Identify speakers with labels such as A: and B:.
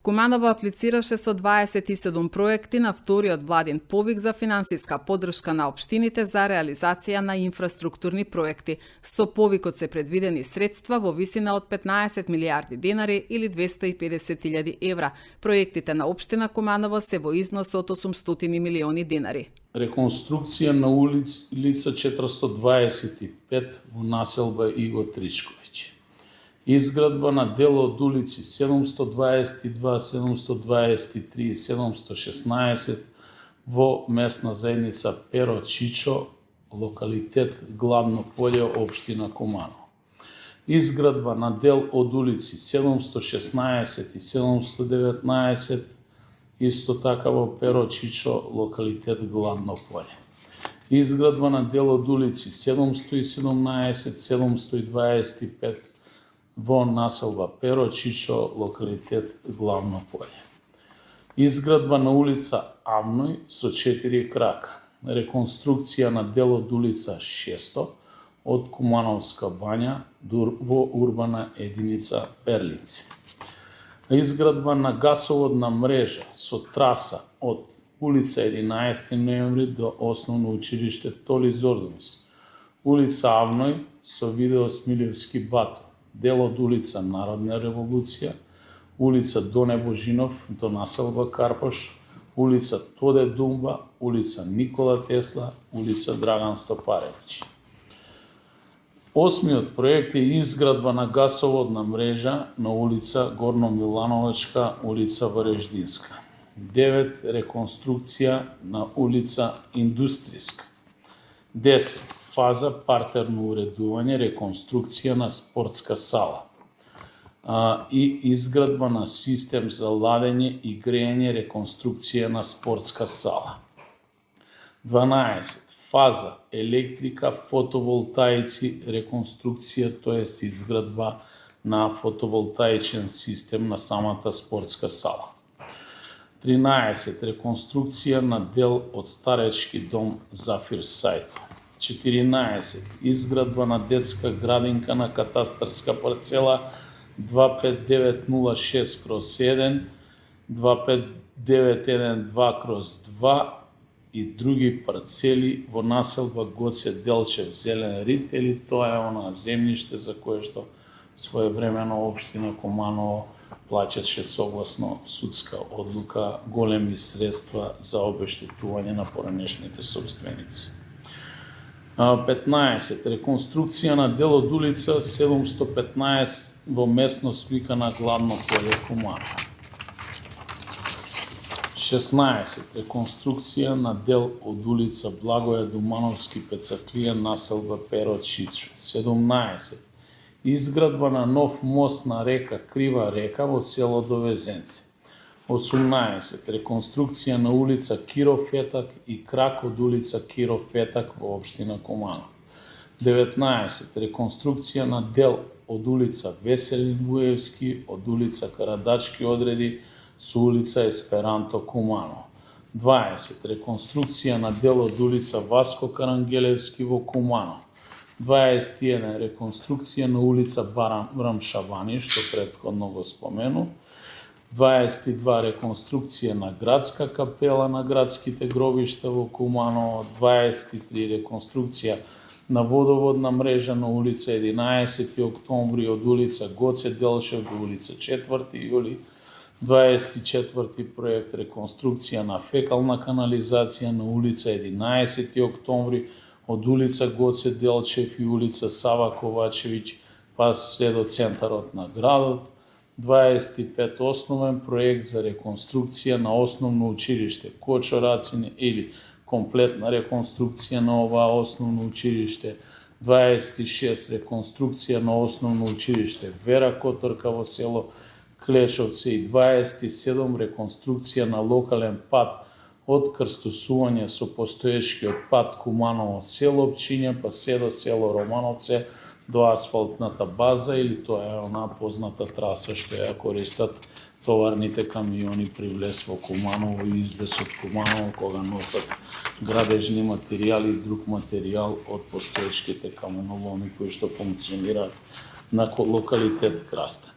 A: Куманово аплицираше со 27 проекти на вториот владин повик за финансиска поддршка на општините за реализација на инфраструктурни проекти. Со повикот се предвидени средства во висина од 15 милиарди денари или 250.000 евра. Проектите на општина Куманово се во износ од 800 милиони денари.
B: Реконструкција на улица 425 во населба Иго Тричковиќ. Изградба на дел од улици 722, 723 и 716 во местна заедница Перо Чичо, локалитет Главно поле, општина Куманово. Изградба на дел од улици 716 и 719 исто така во Перо Чичо, локалитет Главно поле. Изградба на дел од улици 717, 725 во населба Перо Чичо, локалитет Главно поле. Изградба на улица Амној со 4 крака. Реконструкција на дел од улица 600 од Кумановска бања во урбана единица Перлици. Изградба на гасоводна мрежа со траса од улица 11 ноември до Основно училиште Толи Зордонис, улица Авној со видео Смилевски бато, дел од улица Народна револуција, улица Доне Божинов до населба Карпош, улица Тоде Думба, улица Никола Тесла, улица Драган Стопаревиќ. Осмиот проект е изградба на гасоводна мрежа на улица Горно Милановачка, улица Вареждинска. 9. Реконструкција на улица Индустријска. 10. Фаза партерно уредување, реконструкција на спортска сала и изградба на систем за ладење и грејење, реконструкција на спортска сала. 12. Фаза електрика, фотоволтаици, реконструкција, тоест изградба на фотоволтаичен систем на самата спортска сала. 13. Реконструкција на дел од старечки дом Зафир Сајто. 14. Изградба на детска градинка на катастарска парцела 25906/1, 25912/2 и други парцели во населба Гоце Делчев Зелен Рит, или тоа е она земјиште за кое што своевремено општина Куманово плаќаше согласно судска одлука големи средства за обештетување на поранешните собственици. 15. Реконструкција на дел од улица 715 во местност викана Главно поле Куманово. 16. Реконструкција на дел од улица Благоја Думановски Пецаклија, населба Перо Чичо. 17. Изградба на нов мост на река Крива река во село Довезенци. 18. Реконструкција на улица Киро Фетак и крак од улица Киро Фетак во општина Куманово. 19. Реконструкција на дел од улица Веселин Вуевски од улица Карадачки одреди со улица Есперанто Куманово. 20. Реконструкција на дел од улица Васко Карангелевски во Куманово. 21. Реконструкција на улица Барам Шабани, што претходно го спомену. 22. Реконструкција на градска капела на градските гробишта во Куманово. 23. Реконструкција на водоводна мрежа на улица 11 октомври од улица Гоце Делчев до улица 4 јули. 24. Проект реконструкција на фекална канализација на улица 11 октомври од улица Гоце Делчев и улица Сава Ковачевиќ па се до центарот на градот. 25. Основен проект за реконструкција на основно училиште Кочо Рацине или комплетна реконструкција на ова основно училиште. 26. Реконструкција на основно училиште Вера Которка во село Клечовци и 27. Реконструкција на локален пат од крстосување со постоечкиот пат Куманово село Опчиња па се до село Романовце до асфалтната база, или тоа е она позната траса што ја користат товарните камиони при влез во Куманово и излез од Куманово кога носат градежни материјали и друг материјал од постоечките каменоломи кои што функционираат на локалитет Краста.